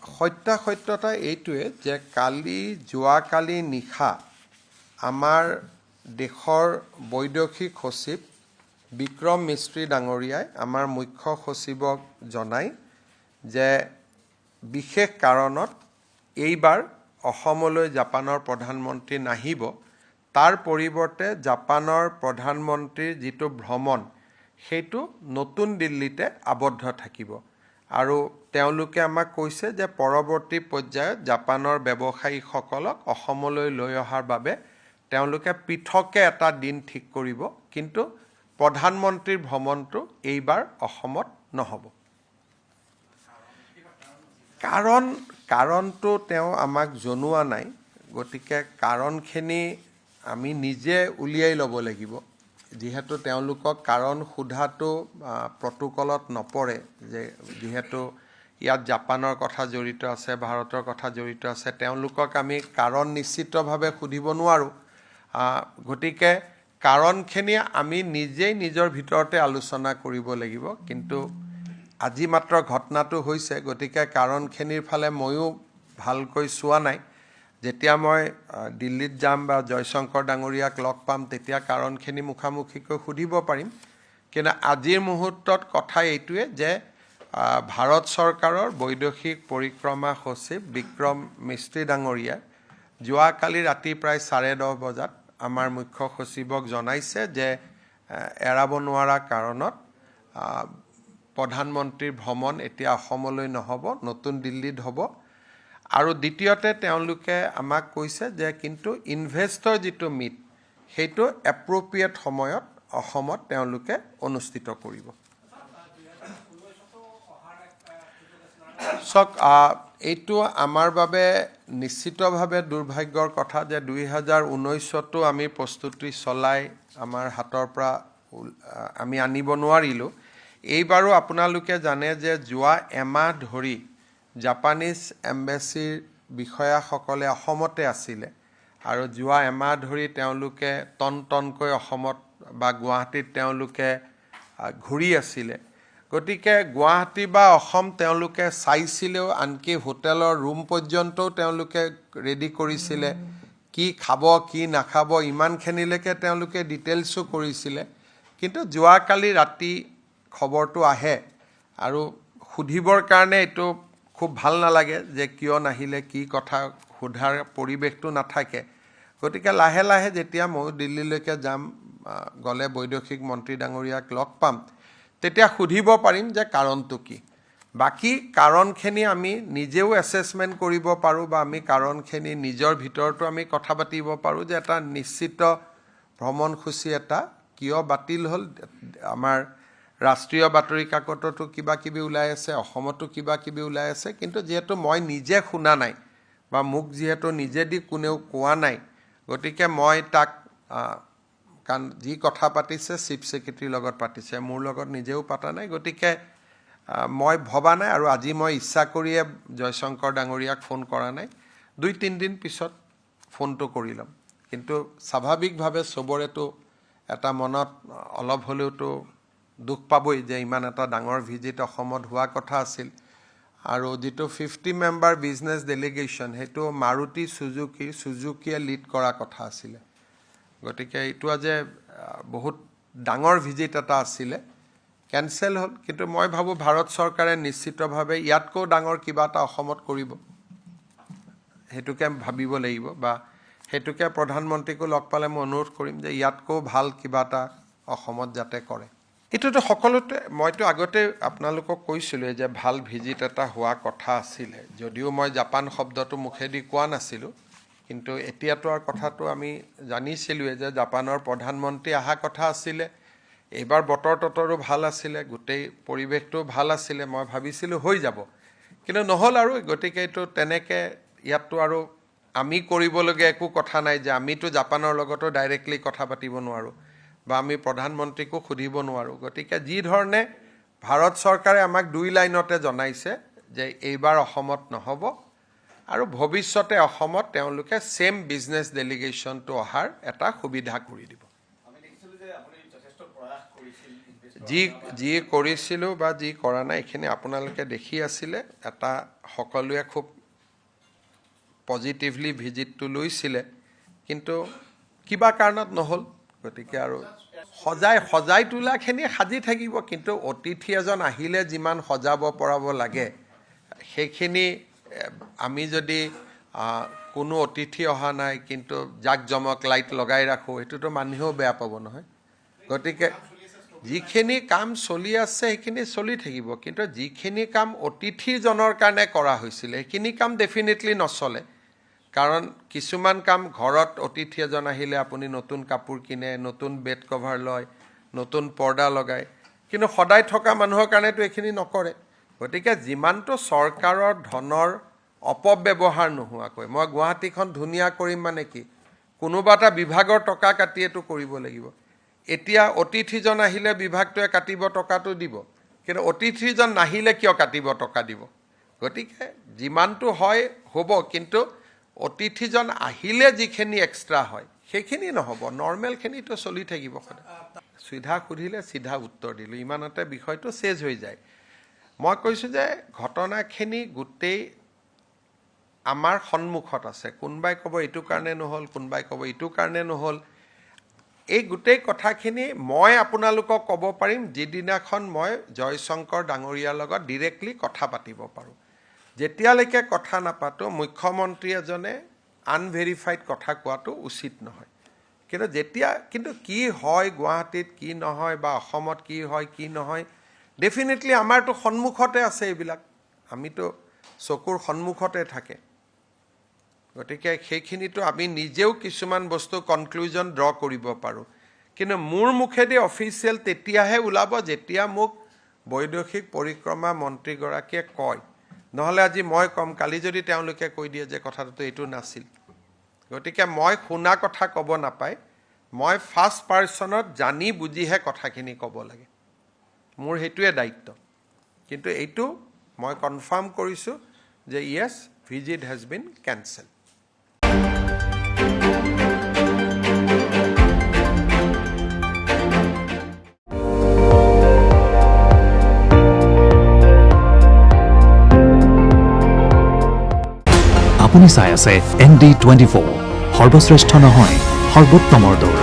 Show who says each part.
Speaker 1: সত্যতা এইটোৱে যে যোৱাকালি নিশা আমাৰ দেশৰ বৈদেশিক সচিব বিক্ৰম মিস্ত্ৰী ডাঙৰীয়াই আমাৰ মুখ্য সচিবক জনায় যে বিশেষ কাৰণত এইবাৰ অসমলৈ জাপানৰ প্ৰধানমন্ত্ৰী নাহিব, তাৰ পৰিৱৰ্তে জাপানৰ প্ৰধানমন্ত্ৰীৰ যিটো ভ্ৰমণ সেইটো নতুন দিল্লীতে আবদ্ধ থাকিব। আৰু তেওঁলোকে আমাক কৈছে যে পৰৱৰ্তী পৰ্যায়ত জাপানৰ ব্যৱসায়ীসকলক অসমলৈ লৈ অহাৰ বাবে তেওঁলোকে পৃথকে এটা দিন ঠিক কৰিব, কিন্তু প্ৰধানমন্ত্ৰীৰ ভ্ৰমণটো এইবাৰ অসমত নহ'ব। কাৰণটো তেওঁ আমাক জনোৱা নাই, গতিকে কাৰণখিনি আমি নিজে উলিয়াই ল'ব লাগিব। যিহেতু তেওঁলোকক কাৰণ সোধাটো প্ৰটোকলত নপৰে, যে যিহেতু ইয়াত জাপানৰ কথা জড়িত আছে, ভাৰতৰ কথা জড়িত আছে, তেওঁলোকক আমি কাৰণ নিশ্চিতভাৱে সুধিব নোৱাৰোঁ। গতিকে কাৰণখিনি আমি নিজেই নিজৰ ভিতৰতে আলোচনা কৰিব লাগিব। কিন্তু আজি মাত্ৰ ঘটনাটো হৈছে, গতিকে কাৰণখিনিৰ ফালে ময়ো ভালকৈ চোৱা নাই। যেতিয়া মই দিল্লীত যাম বা জয়শংকৰ ডাঙৰীয়াক লগ পাম, তেতিয়া কাৰণখিনি মুখামুখিকৈ সুধিব পাৰিম। কিন্তু আজিৰ মুহূৰ্তত কথা এইটোৱে যে ভাৰত চৰকাৰৰ বৈদেশিক পৰিক্ৰমা সচিব বিক্ৰম মিস্ত্ৰী ডাঙৰীয়াই যোৱাকালি ৰাতি প্ৰায় 10:30 বজাত আমাৰ মুখ্য সচিবক জনাইছে যে এৰাব নোৱাৰা কাৰণত প্ৰধানমন্ত্ৰীৰ ভ্ৰমণ এতিয়া অসমলৈ নহ'ব, নতুন দিল্লীত হ'ব। আৰু দ্বিতীয়তে তেওঁলোকে আমাক কৈছে যে কিন্তু ইনভেষ্টৰ যিটো মিট সেইটো এপ্ৰপ্ৰিয়েট সময়ত অসমত তেওঁলোকে অনুষ্ঠিত কৰিব। চাওক, এইটো আমাৰ বাবে নিশ্চিতভাৱে দুৰ্ভাগ্যৰ কথা যে 2019তো আমি প্ৰস্তুতি চলাই আমাৰ হাতৰ পৰা আমি আনিব নোৱাৰিলোঁ। এইবাৰো আপোনালোকে জানে যে যোৱা এমাহ ধৰি জাপানীজ এম্বেচিৰ বিষয়াসকলে অসমতে আছিলে আৰু যোৱা এমাহ ধৰি তেওঁলোকে টনকৈ অসমত বা গুৱাহাটীত তেওঁলোকে ঘূৰি আছিলে। গতিকে গুৱাহাটী বা অসম তেওঁলোকে চাইছিলেও, আনকি হোটেলৰ ৰুম পৰ্যন্তও তেওঁলোকে ৰেডি কৰিছিলে, কি খাব কি নাখাব ইমানখিনিলৈকে তেওঁলোকে ডিটেইলছো কৰিছিলে। কিন্তু যোৱাকালি ৰাতি খবৰটো আহে আৰু সুধিবৰ কাৰণে এইটো খুব ভাল নালাগে যে কিয় নাহিলে, কি কথা সোধাৰ পৰিৱেশটো নাথাকে। গতিকে লাহে লাহে যেতিয়া মই দিল্লীলৈকে যাম, গ'লে বৈদেশিক মন্ত্ৰী ডাঙৰীয়াক লগ পাম, তেতিয়া সুধিব পাৰিম যে কাৰণটো কি। বাকী কাৰণখিনি আমি নিজেও এছেছমেণ্ট কৰিব পাৰোঁ বা আমি কাৰণখিনি নিজৰ ভিতৰতো আমি কথা পাতিব পাৰোঁ যে এটা নিশ্চিত ভ্ৰমণসূচী এটা কিয় বাতিল হ'ল। আমাৰ ৰাষ্ট্ৰীয় বাতৰি কাকততো কিবা কিবি ওলাই আছে, অসমতো কিবা কিবি ওলাই আছে, কিন্তু যিহেতু মই নিজে শুনা নাই বা মোক যিহেতু নিজেদি কোনেও কোৱা নাই, গতিকে মই তাক কাৰণ যি কথা পাতিছে চিফ ছেক্ৰেটাৰীৰ লগত পাতিছে, মোৰ লগত নিজেও পতা নাই। গতিকে মই ভবা নাই আৰু আজি মই ইচ্ছা কৰিয়ে জয়শংকৰ ডাঙৰীয়াক ফোন কৰা নাই। 2-3 দিন পিছত ফোনটো কৰি ল'ম। কিন্তু স্বাভাৱিকভাৱে চবৰেতো এটা মনত অলপ হ'লেওতো দুখ পাবই যে ইমান এটা ডাঙৰ ভিজিট অসমত হোৱা কথা আছিল। আৰু যিটো 50 মেম্বাৰ বিজনেছ ডেলিগেশ্যন সেইটো মাৰুতি চুজুকিয়ে লিড কৰা কথা আছিলে। গতিকে এইটো যে বহুত ডাঙৰ ভিজিট এটা আছিলে, কেনচেল হ'ল। কিন্তু মই ভাবোঁ ভাৰত চৰকাৰে নিশ্চিতভাৱে ইয়াতকৈ ডাঙৰ কিবা এটা অসমত কৰিব, সেইটোকে ভাবিব লাগিব। বা সেইটোকে প্ৰধানমন্ত্ৰীকো লগ পালে মই অনুৰোধ কৰিম যে ইয়াতকৈ ভাল কিবা এটা অসমত যাতে কৰে। এইটোতো সকলোতে মইতো আগতে আপোনালোকক কৈছিলোঁ যে ভাল ভিজিট এটা হোৱা কথা আছিলে, যদিও মই জাপান শব্দটো মুখেদি কোৱা নাছিলোঁ। কিন্তু এতিয়াতো আৰু কথাটো আমি জানিছিলোঁৱে যে জাপানৰ প্ৰধানমন্ত্ৰী অহা কথা আছিলে। এইবাৰ বতৰো ভাল আছিলে, গোটেই পৰিৱেশটো ভাল আছিলে, মই ভাবিছিলোঁ হৈ যাব, কিন্তু নহ'ল। আৰু গতিকে এইটো তেনেকৈ ইয়াততো আৰু আমি কৰিবলগীয়া একো কথা নাই যে আমিতো জাপানৰ লগতো ডাইৰেক্টলি কথা পাতিব নোৱাৰোঁ বা আমি প্ৰধানমন্ত্ৰীকো সুধিব নোৱাৰোঁ। গতিকে যি ধৰণে ভাৰত চৰকাৰে আমাক 2 লাইনতে জনাইছে যে এইবাৰ অসমত নহ'ব আৰু ভৱিষ্যতে অসমত তেওঁলোকে ছেম বিজনেছ ডেলিগেশ্যনটো অহাৰ এটা সুবিধা কৰি দিব। যি কৰিছিলোঁ বা যি কৰা নাই এইখিনি আপোনালোকে দেখি আছিলে এটা সকলোৱে খুব পজিটিভলি ভিজিটটো লৈছিলে কিন্তু কিবা কাৰণত নহ'ল গতিকে আৰু সজাই তোলাখিনি সাজি থাকিব কিন্তু অতিথি এজন আহিলে যিমান সজাব পৰাব লাগে সেইখিনি আমি যদি কোনো অতিথি অহা নাই কিন্তু জাক জমক লাইট লগাই ৰাখোঁ সেইটোতো মানুহেও বেয়া পাব নহয় গতিকে যিখিনি কাম চলি আছে সেইখিনি চলি থাকিব কিন্তু যিখিনি কাম অতিথিজনৰ কাৰণে কৰা হৈছিলে সেইখিনি কাম ডেফিনেটলি নচলে কাৰণ কিছুমান কাম ঘৰত অতিথি এজন আহিলে আপুনি নতুন কাপোৰ কিনে নতুন বেড কভাৰ লয় নতুন পৰ্দা লগায় কিন্তু সদায় থকা মানুহৰ কাৰণেতো এইখিনি নকৰে গতিকে যিমানটো চৰকাৰৰ ধনৰ অপব্যৱহাৰ নোহোৱাকৈ মই গুৱাহাটীখন ধুনীয়া কৰিম মানে কি কোনোবা এটা বিভাগৰ টকা কাটি এইটো কৰিব লাগিব এতিয়া অতিথিজন আহিলে বিভাগটোৱে কাটিব টকাটো দিব কিন্তু অতিথিজন নাহিলে কিয় কাটিব টকা দিব গতিকে যিমানটো হয় হ'ব কিন্তু অতিথিজন আহিলে যিখিনি এক্সট্ৰা হয় সেইখিনি নহ'ব নৰ্মেলখিনিতো চলি থাকিব সদায় চিধা সুধিলে চিধা উত্তৰ দিলোঁ ইমানতে বিষয়টো চেজ হৈ যায় মই কৈছোঁ যে ঘটনাখিনি গোটেই আমাৰ সন্মুখত আছে কোনোবাই ক'ব এইটো কাৰণে নহ'ল কোনোবাই ক'ব এইটো কাৰণে নহ'ল এই গোটেই কথাখিনি মই আপোনালোকক ক'ব পাৰিম যিদিনাখন মই জয়শংকৰ ডাঙৰীয়াৰ লগত ডিৰেক্টলি কথা পাতিব পাৰোঁ যেতিয়ালৈকে কথা নাপাতো মুখ্যমন্ত্ৰী এজনে আনভেৰিফাইড কথা কোৱাটো উচিত নহয় কিন্তু কি হয় গুৱাহাটীত কি নহয় বা অসমত কি হয় কি নহয় ডেফিনেটলি আমাৰতো সন্মুখতে আছে এইবিলাক আমিতো চকুৰ সন্মুখতে থাকে গতিকে সেইখিনিতো আমি নিজেও কিছুমান বস্তু কনক্লুজন ড্ৰ কৰিব পাৰোঁ কিন্তু মোৰ মুখেদি অফিচিয়েল তেতিয়াহে ওলাব যেতিয়া মোক বৈদেশিক পৰিক্ৰমা মন্ত্ৰীগৰাকীয়ে কয় নহ'লে আজি মই কম কালি যদি তেওঁলোকে কৈ দিয়ে যে কথাটো এইটো নাছিল গতিকে মই শুনা কথা ক'ব নাপায় মই ফাৰ্ষ্ট পাৰ্চনত জানি বুজিহে কথাখিনি ক'ব লাগে মোৰ সেইটোৱে দায়িত্ব কিন্তু এইটো মই কনফাৰ্ম কৰিছোঁ যে য়েছ ভিজিট হেজ বিন কেনচেল
Speaker 2: আপুনি চাই আছে ND24 সৰ্বশ্ৰেষ্ঠ নহয় সৰ্বোত্তমৰ দৌৰ